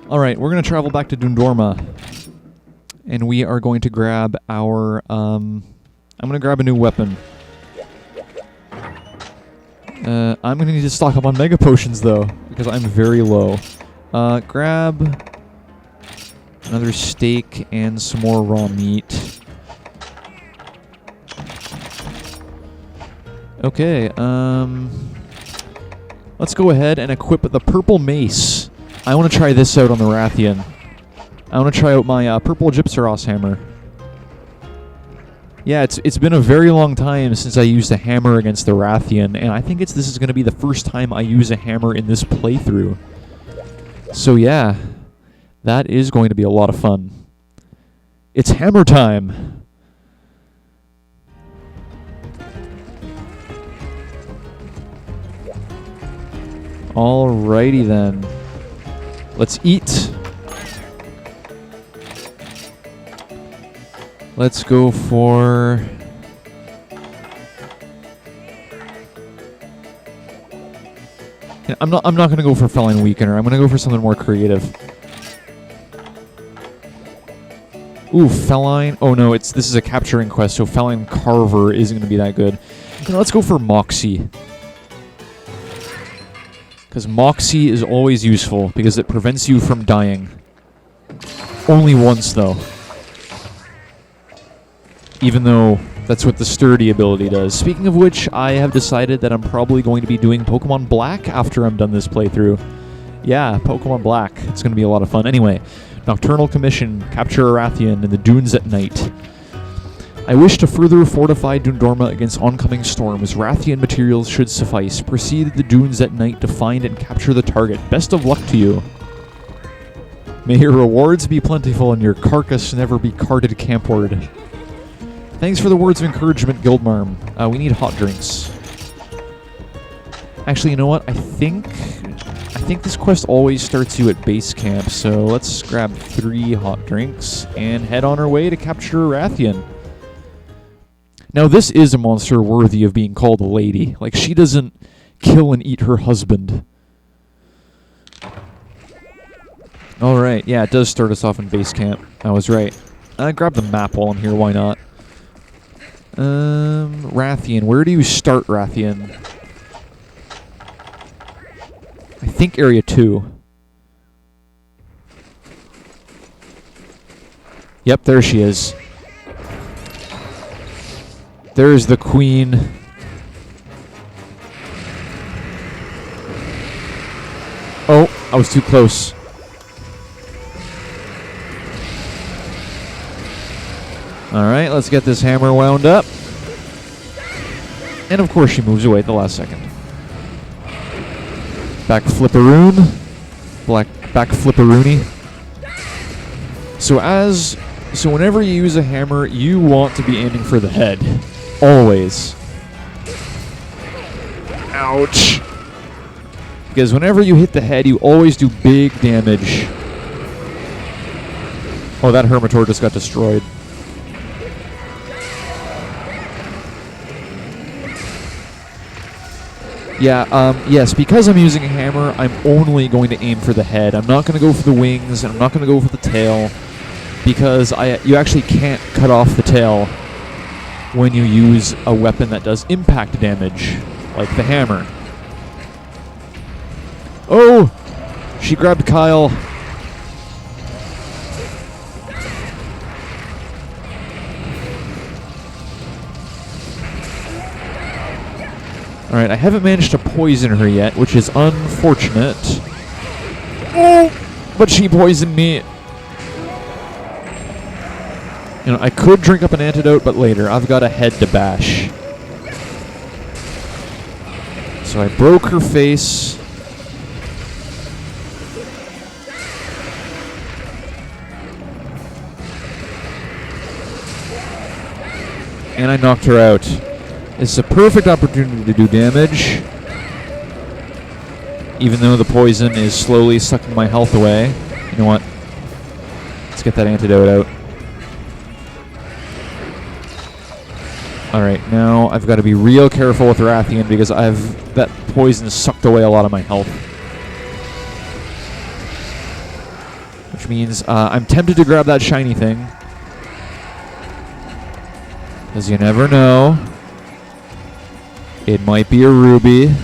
Alright, we're going to travel back to Dundorma. And we are going to grab our... I'm going to grab a new weapon. I'm going to need to stock up on Mega Potions, though, because I'm very low. Grab another steak and some more raw meat. Okay, let's go ahead and equip the purple mace. I want to try this out on the Rathian. I want to try out my purple Gypceros hammer. Yeah, it's been a very long time since I used a hammer against the Rathian, and I think this is going to be the first time I use a hammer in this playthrough. So yeah, that is going to be a lot of fun. It's hammer time! Alrighty then. Let's eat. Let's go for... I'm not going to go for Feline Weakener. I'm going to go for something more creative. Ooh, Feline. Oh no, this is a capturing quest, so Feline Carver isn't going to be that good. Let's go for Moxie. Because Moxie is always useful, because it prevents you from dying. Only once, though. Even though that's what the Sturdy ability does. Speaking of which, I have decided that I'm probably going to be doing Pokemon Black after I'm done this playthrough. Yeah, Pokemon Black. It's going to be a lot of fun. Anyway, Nocturnal Commission, capture a Rathian in the dunes at night. I wish to further fortify Dundorma against oncoming storms. Rathian materials should suffice. Proceed to the dunes at night to find and capture the target. Best of luck to you. May your rewards be plentiful and your carcass never be carted campward. Thanks for the words of encouragement, Guildmarm. We need hot drinks. Actually, you know what? I think this quest always starts you at base camp, so let's grab 3 hot drinks and head on our way to capture a Rathian. Now, this is a monster worthy of being called a lady. Like, she doesn't kill and eat her husband. Alright, yeah, it does start us off in base camp. I was right. Grab the map while I'm here, why not? Rathian. Where do you start, Rathian? I think Area 2. Yep, there she is. There's the queen. Oh, I was too close. Alright, let's get this hammer wound up. And of course she moves away at the last second. Back flipperoon. Back flipperoony. So whenever you use a hammer, you want to be aiming for the head. Always. Ouch. Because whenever you hit the head, you always do big damage. Oh, that Hermitor just got destroyed. Yeah, yes, because I'm using a hammer, I'm only going to aim for the head. I'm not going to go for the wings, and I'm not going to go for the tail, because you actually can't cut off the tail when you use a weapon that does impact damage, like the hammer. Oh! She grabbed Kyle. Alright, I haven't managed to poison her yet, which is unfortunate. Oh! But she poisoned me. You know, I could drink up an antidote, but later. I've got a head to bash. So I broke her face. And I knocked her out. It's a perfect opportunity to do damage. Even though the poison is slowly sucking my health away. You know what? Let's get that antidote out. Alright, now I've got to be real careful with Rathian because that poison sucked away a lot of my health. which means I'm tempted to grab that shiny thing. Because you never know. It might be a ruby.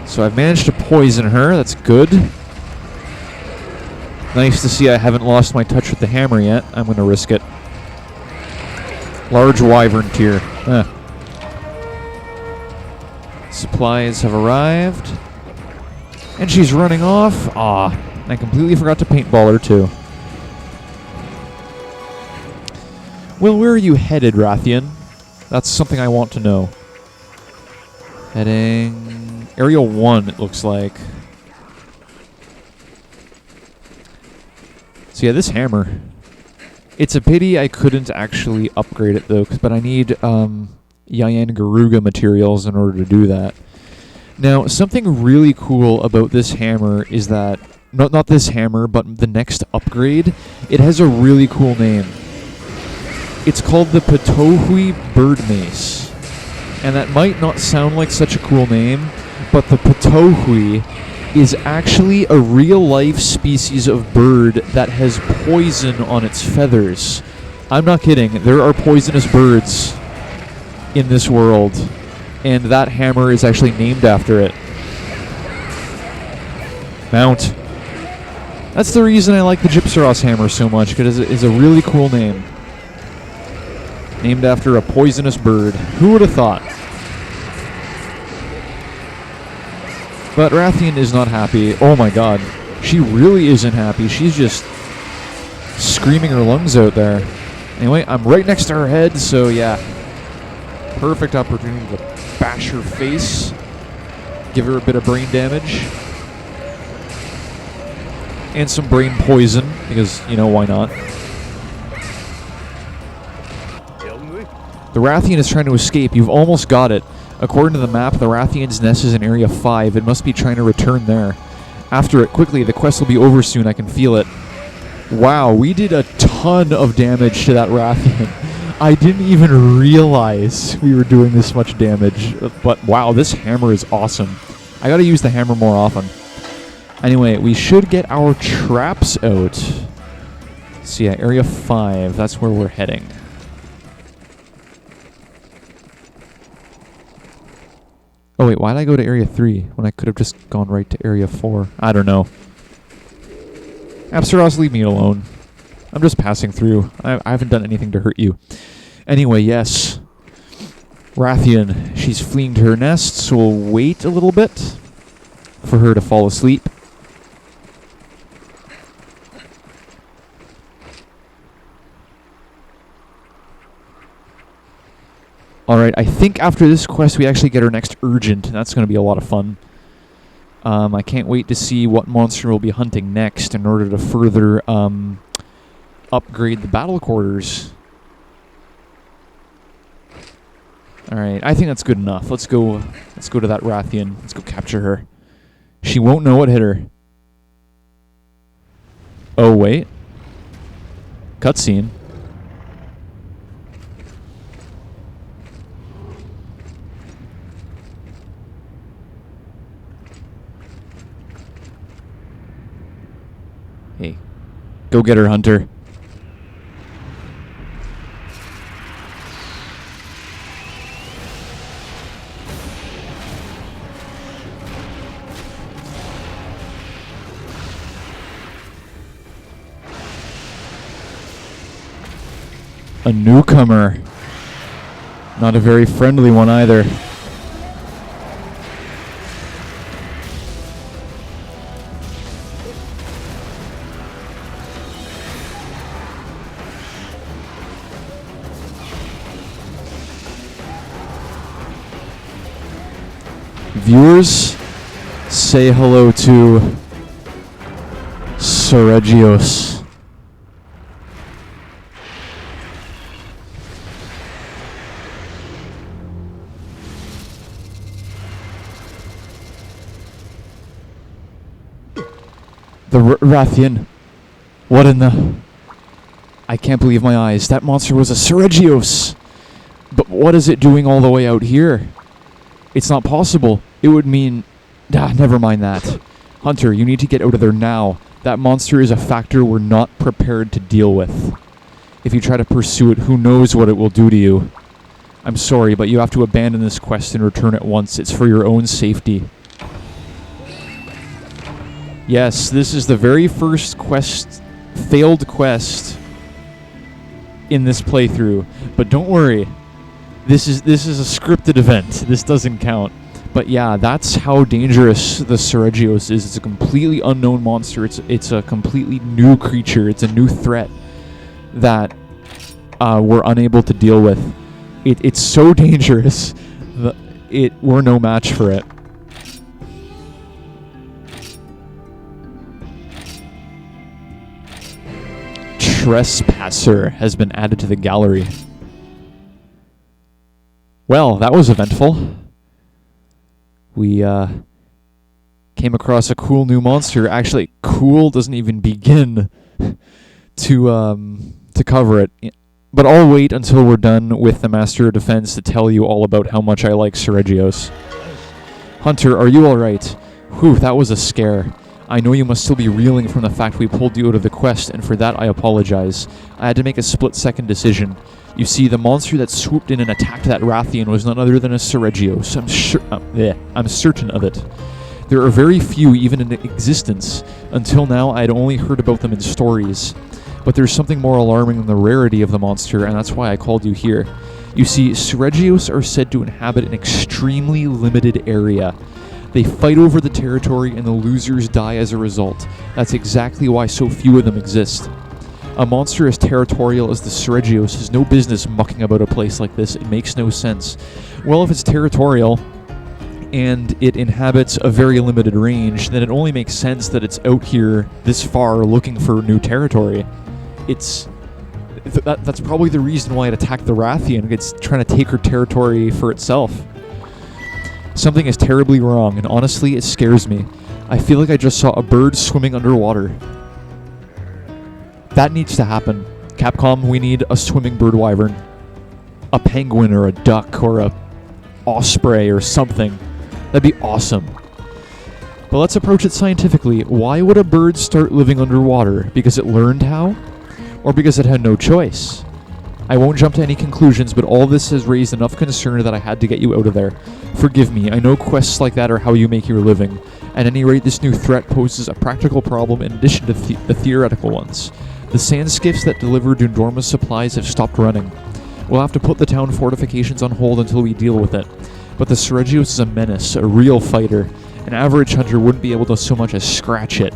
So I've managed to poison her. That's good. Nice to see I haven't lost my touch with the hammer yet. I'm going to risk it. Large wyvern tier. Supplies have arrived. And she's running off. Ah, I completely forgot to paintball her too. Well, where are you headed, Rathian? That's something I want to know. Heading... Area 1, it looks like. So yeah, this hammer. It's a pity I couldn't actually upgrade it, though, but I need Yayan Garuga materials in order to do that. Now, something really cool about this hammer is that... Not this hammer, but the next upgrade. It has a really cool name. It's called the Patohui Bird Mace. And that might not sound like such a cool name, but the Patohui is actually a real-life species of bird that has poison on its feathers. I'm not kidding. There are poisonous birds in this world, and that hammer is actually named after it. Mount. That's the reason I like the Gypceros hammer so much, because it's a really cool name. Named after a poisonous bird. Who would have thought? But Rathian is not happy. Oh my god. She really isn't happy. She's just screaming her lungs out there. Anyway, I'm right next to her head, so yeah. Perfect opportunity to bash her face. Give her a bit of brain damage. And some brain poison, because, you know, why not? The Rathian is trying to escape. You've almost got it. According to the map, the Rathian's nest is in Area 5. It must be trying to return there. After it, quickly, the quest will be over soon. I can feel it. Wow, we did a ton of damage to that Rathian. I didn't even realize we were doing this much damage. But wow, this hammer is awesome. I gotta use the hammer more often. Anyway, we should get our traps out. So yeah, Area 5. That's where we're heading. Oh wait, why did I go to Area 3 when I could have just gone right to Area 4? I don't know. Gypceros, leave me alone. I'm just passing through. I haven't done anything to hurt you. Anyway, yes. Rathian, she's fleeing to her nest, so we'll wait a little bit for her to fall asleep. Alright, I think after this quest we actually get our next urgent, and that's going to be a lot of fun. I can't wait to see what monster we'll be hunting next in order to further upgrade the battle quarters. Alright, I think that's good enough. Let's go to that Rathian. Let's go capture her. She won't know what hit her. Oh, wait. Cutscene. Hey, go get her, Hunter. A newcomer. Not a very friendly one either. Viewers, say hello to Gypceros. The Rathian. What in the... I can't believe my eyes. That monster was a Gypceros. But what is it doing all the way out here? It's not possible. It would mean... never mind that. Hunter, you need to get out of there now. That monster is a factor we're not prepared to deal with. If you try to pursue it, who knows what it will do to you. I'm sorry, but you have to abandon this quest and return at once. It's for your own safety. Yes, this is the very first failed quest in this playthrough. But don't worry. This is a scripted event. This doesn't count. But yeah, that's how dangerous the Gypceros is. It's a completely unknown monster. It's a completely new creature. It's a new threat that we're unable to deal with. It's so dangerous that we're no match for it. Trespasser has been added to the gallery. Well, that was eventful. We came across a cool new monster. Actually, cool doesn't even begin to cover it. But I'll wait until we're done with the Master of Defense to tell you all about how much I like Gypceros. Hunter, are you alright? Whew, that was a scare. I know you must still be reeling from the fact we pulled you out of the quest, and for that I apologize. I had to make a split-second decision. You see, the monster that swooped in and attacked that Rathian was none other than a Gypceros. I'm certain of it. There are very few even in existence. Until now, I had only heard about them in stories. But there's something more alarming than the rarity of the monster, and that's why I called you here. You see, Gypceros are said to inhabit an extremely limited area. They fight over the territory, and the losers die as a result. That's exactly why so few of them exist. A monster as territorial as the Gypceros has no business mucking about a place like this. It makes no sense. Well, if it's territorial and it inhabits a very limited range, then it only makes sense that it's out here this far looking for new territory. That's probably the reason why it attacked the Rathian. It's trying to take her territory for itself. Something is terribly wrong, and honestly, it scares me. I feel like I just saw a bird swimming underwater. That needs to happen. Capcom, we need a swimming bird wyvern. A penguin or a duck or a osprey or something. That'd be awesome. But let's approach it scientifically. Why would a bird start living underwater? Because it learned how? Or because it had no choice? I won't jump to any conclusions, but all this has raised enough concern that I had to get you out of there. Forgive me, I know quests like that are how you make your living. At any rate, this new threat poses a practical problem in addition to the theoretical ones. The sand skiffs that deliver Dundorma's supplies have stopped running. We'll have to put the town fortifications on hold until we deal with it. But the Gypceros is a menace, a real fighter. An average hunter wouldn't be able to so much as scratch it.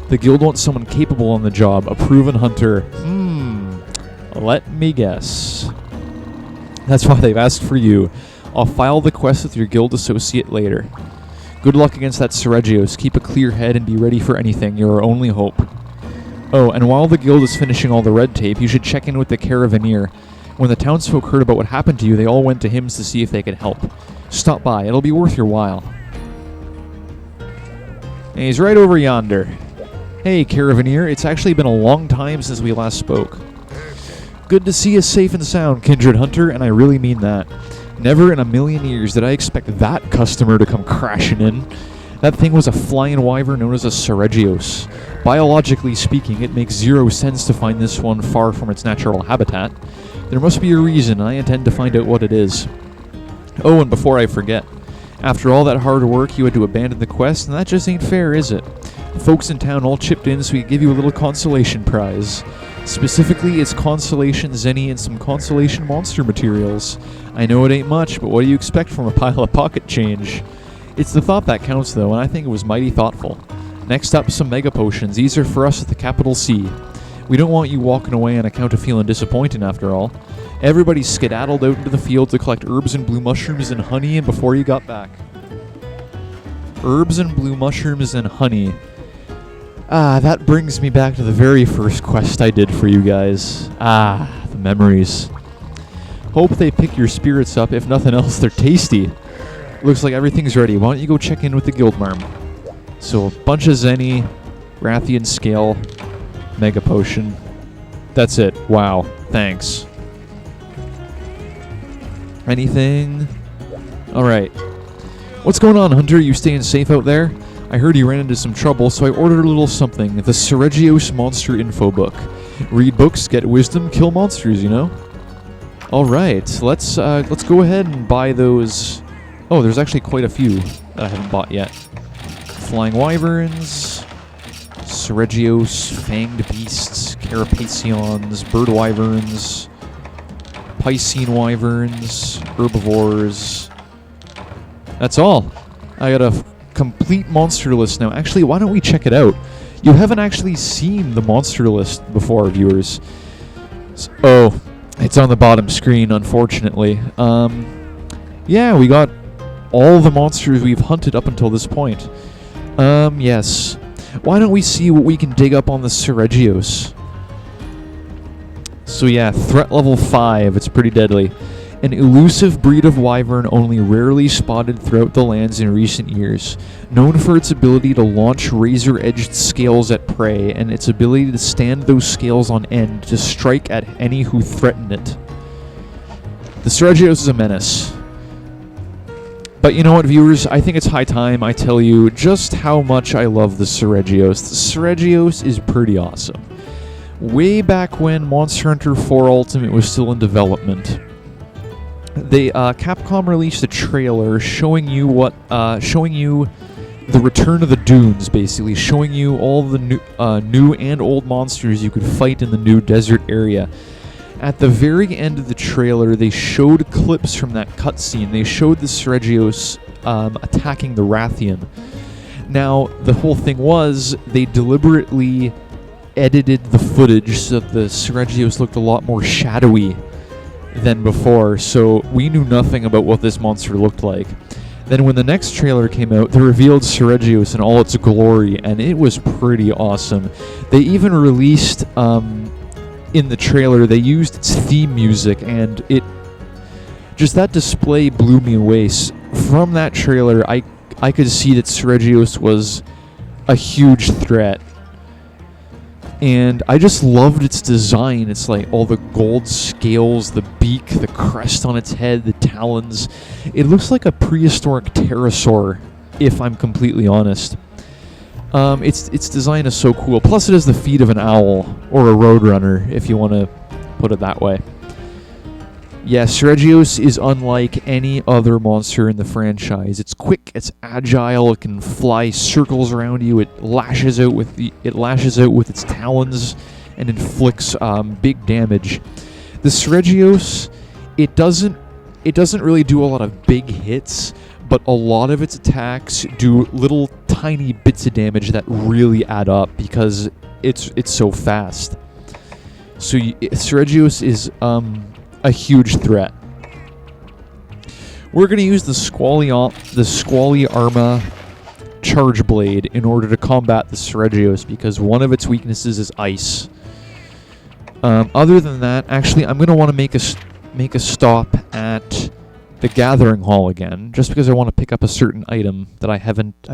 The guild wants someone capable on the job, a proven hunter. Let me guess. That's why they've asked for you. I'll file the quest with your guild associate later. Good luck against that Gypceros. Keep a clear head and be ready for anything. You're our only hope. Oh, and while the guild is finishing all the red tape, you should check in with the Caravaneer. When the townsfolk heard about what happened to you, they all went to him to see if they could help. Stop by. It'll be worth your while. And he's right over yonder. Hey, Caravaneer. It's actually been a long time since we last spoke. Good to see you safe and sound, Kindred Hunter, and I really mean that. Never in a million years did I expect that customer to come crashing in. That thing was a flying wyvern known as a Gypceros. Biologically speaking, it makes zero sense to find this one far from its natural habitat. There must be a reason, and I intend to find out what it is. Oh, and before I forget, after all that hard work, you had to abandon the quest, and that just ain't fair, is it? The folks in town all chipped in so we could give you a little consolation prize. Specifically, it's Consolation Zenny and some Consolation Monster materials. I know it ain't much, but what do you expect from a pile of pocket change? It's the thought that counts, though, and I think it was mighty thoughtful. Next up, some Mega Potions. These are for us at the capital C. We don't want you walking away on account of feeling disappointed, after all. Everybody skedaddled out into the field to collect herbs and blue mushrooms and honey, and before you got back. Herbs and blue mushrooms and honey. That brings me back to the very first quest I did for you guys. The memories. Hope they pick your spirits up. If nothing else, they're tasty. Looks like everything's ready. Why don't you go check in with the Guildmarm? So, a bunch of Zenny, Rathian Scale, Mega Potion. That's it. Wow. Thanks. Anything? Alright. What's going on, Hunter? You staying safe out there? I heard you ran into some trouble, so I ordered a little something. The Gypceros Monster Info Book. Read books, get wisdom, kill monsters, you know? Alright, let's go ahead and buy those. Oh, there's actually quite a few that I haven't bought yet. Flying wyverns, Gypceros, fanged beasts, carapaceons, bird wyverns, piscine wyverns, herbivores. That's all. I got a complete monster list now. Actually, why don't we check it out? You haven't actually seen the monster list before, viewers. Oh, it's on the bottom screen, unfortunately. Yeah, we got all the monsters we've hunted up until this point. Yes. Why don't we see what we can dig up on the Gypceros? So yeah, threat level 5, it's pretty deadly. An elusive breed of wyvern only rarely spotted throughout the lands in recent years. Known for its ability to launch razor-edged scales at prey, and its ability to stand those scales on end to strike at any who threaten it. The Gypceros is a menace. But you know what, viewers? I think it's high time I tell you just how much I love the Gypceros. The Gypceros is pretty awesome. Way back when Monster Hunter 4 Ultimate was still in development, Capcom released a trailer showing you the return of the dunes, basically showing you all the new and old monsters you could fight in the new desert area. At the very end of the trailer, they showed clips from that cutscene. They showed the Gypceros attacking the Rathian. Now, the whole thing was they deliberately edited the footage so that the Gypceros looked a lot more shadowy than before, so we knew nothing about what this monster looked like. Then when the next trailer came out, they revealed Gypceros in all its glory, and it was pretty awesome. They even released, in the trailer, they used its theme music, and just that display blew me away. From that trailer, I could see that Gypceros was a huge threat. And I just loved its design. It's like all the gold scales, the beak, the crest on its head, the talons. It looks like a prehistoric pterosaur, if I'm completely honest. Its design is so cool. Plus it has the feet of an owl, or a roadrunner, if you want to put it that way. Yeah, Gypceros is unlike any other monster in the franchise. It's quick, it's agile, it can fly circles around you, it lashes out with its talons and inflicts big damage. The Gypceros, it doesn't really do a lot of big hits, but a lot of its attacks do little tiny bits of damage that really add up because it's so fast. So Gypceros is a huge threat. We're going to use the Squally Arma Charge Blade in order to combat the Gypceros because one of its weaknesses is ice. Other than that, actually, I'm going to want to make a stop at the Gathering Hall again, just because I want to pick up a certain item that I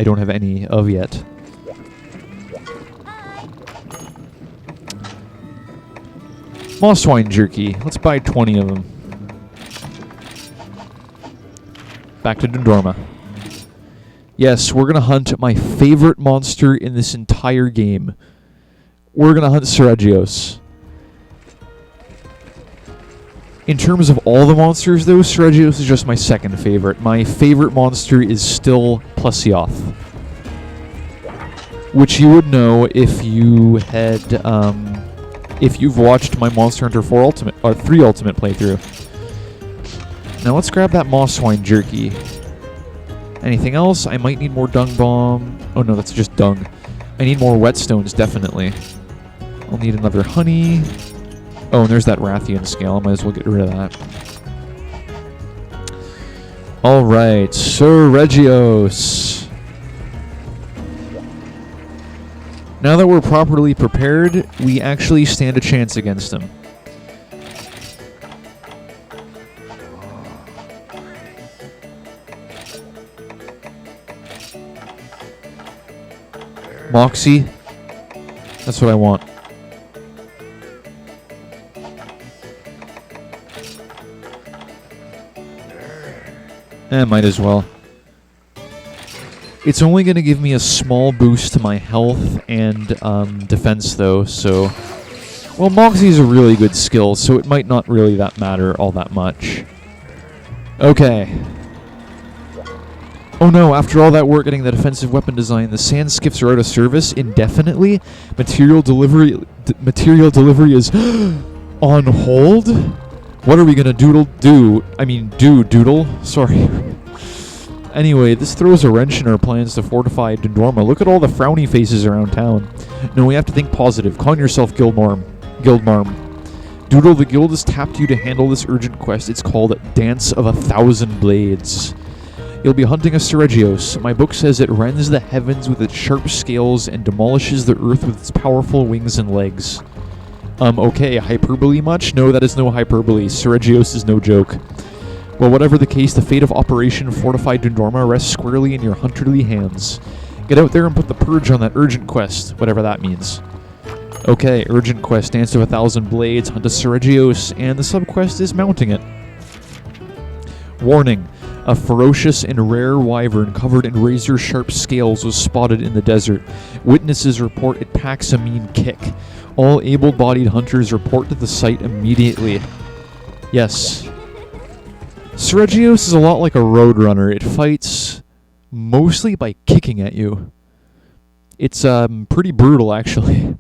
don't have any of yet. Moss Wine Jerky. Let's buy 20 of them. Back to Dundorma. Yes, we're going to hunt my favorite monster in this entire game. We're going to hunt Gypceros. In terms of all the monsters, though, Gypceros is just my second favorite. My favorite monster is still Plesioth, which you would know if you had, if you've watched my Monster Hunter 4 Ultimate or 3 Ultimate playthrough. Now let's grab that Moss Wine Jerky. Anything else? I might need more Dung Bomb. Oh no, that's just dung. I need more Whetstones, definitely. I'll need another honey. Oh, and there's that Rathian scale. I might as well get rid of that. Alright, Gypceros. Now that we're properly prepared, we actually stand a chance against him. Moxie. That's what I want. Might as well. It's only going to give me a small boost to my health and defense, though, so... Well, Moxie is a really good skill, so it might not really matter all that much. Okay. Oh no, after all that work getting the defensive weapon design, the sand skiffs are out of service indefinitely? Material delivery is on hold? What are we gonna doodle? Sorry. Anyway, this throws a wrench in our plans to fortify Dundorma. Look at all the frowny faces around town. No, we have to think positive. Calm yourself, Guildmarm. Doodle, the guild has tapped you to handle this urgent quest. It's called Dance of 1,000 Blades. You'll be hunting a Seregios. My book says it rends the heavens with its sharp scales and demolishes the earth with its powerful wings and legs. Okay, hyperbole much? No, that is no hyperbole. Seregios is no joke. Well, whatever the case, the fate of Operation Fortify Dundorma rests squarely in your hunterly hands. Get out there and put the purge on that urgent quest, whatever that means. Okay, urgent quest, Dance of 1,000 Blades, hunt a Seregios, and the subquest is mounting it. Warning. A ferocious and rare wyvern covered in razor-sharp scales was spotted in the desert. Witnesses report it packs a mean kick. All able-bodied hunters report to the site immediately. Yes. Seregios is a lot like a roadrunner. It fights mostly by kicking at you. It's pretty brutal, actually.